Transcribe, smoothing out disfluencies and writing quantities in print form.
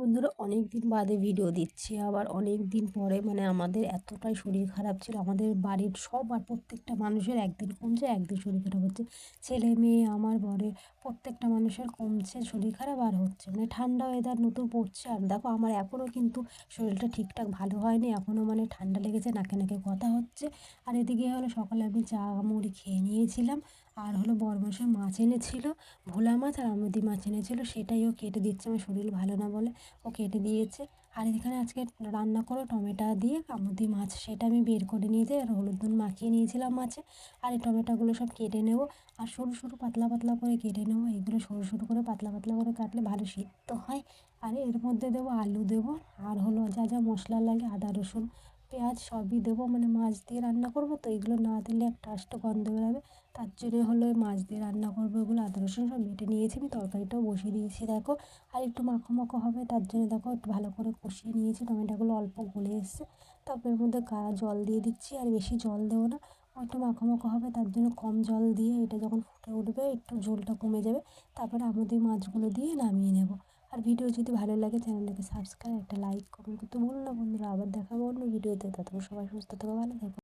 বন্ধুরা অনেক দিন বাদে ভিডিও দিচ্ছি। আবার অনেক দিন পরে মানে আমাদের এতটাই শরীর খারাপ ছিল। আমাদের বাড়ির সবার প্রত্যেকটা মানুষের একদিন কমছে, একদিন শরীর খারাপ হচ্ছে। ছেলে মেয়ে আমার বরের প্রত্যেকটা মানুষের কমছে শরীর খারাপ আর হচ্ছে। মানে ঠান্ডা ওয়েদার নতুন পড়ছে আর দেখো আমার এখনও কিন্তু শরীরটা ঠিকঠাক ভালো হয়নি। এখনও মানে ঠান্ডা লেগেছে, নাকে নাকে কথা হচ্ছে। আর এদিকে হলো সকালে আমি চা মুড়ি খেয়ে নিয়েছিলাম। আর হলো বড়মশাই মাছ এনেছিল, ভোলা মাছ আর আমুদি মাছ এনেছিল, সেটাই ও কেটে দিচ্ছে। আমার শরীর ভালো না বলে ও কেটে দিয়েছে। আর এখানে আজকে রান্না করো টমেটো দিয়ে কামুদি মাছ, সেটা আমি বের করে নিয়েছি আর হলুদ নুন মাখিয়ে নিয়েছিলাম মাছে। আর এই টমেটোগুলো সব কেটে নেব আর সরু সরু পাতলা পাতলা করে কেটে নেবো। এগুলো সরু সরু করে পাতলা পাতলা করে কাটলে ভালো সিদ্ধ হয়। আর এর মধ্যে দেবো আলু দেবো আর হলো যা যা মশলা লাগে আদা রসুন পেঁয়াজ সবই দেবো। মানে মাছ দিয়ে রান্না করবো তো এগুলো না দিলে একটা আষ্ট গন্ধ বেরোবে। তার জন্য হলো মাছ দিয়ে রান্না করবো। এগুলো আদা রসুন সব বেটে নিয়েছি, আমি তরকারিটাও বসিয়ে দিয়েছি দেখো। আর একটু মাখো মাখো হবে তার জন্য দেখো একটু ভালো করে কষিয়ে নিয়েছি। টমেটোগুলো অল্প গলে এসছে, তারপর এর মধ্যে জল দিয়ে দিচ্ছি। আর বেশি জল দেবো না, একটু মাখো মাখো হবে তার জন্য কম জল দিয়ে এটা যখন ফুটে উঠবে একটু ঝোলটা কমে যাবে, তারপরে আমাদের মাছগুলো দিয়ে নামিয়ে নেব। আর ভিডিও যদি ভালো লাগে চ্যানেলটাকে সাবস্ক্রাইব একটা লাইক কমেন্ট করতে ভুলো না বন্ধুরা। আবার দেখাবো অন্য ভিডিওতে, ততক্ষণ সবাই সুস্থ থেকো, ভালো থেকো।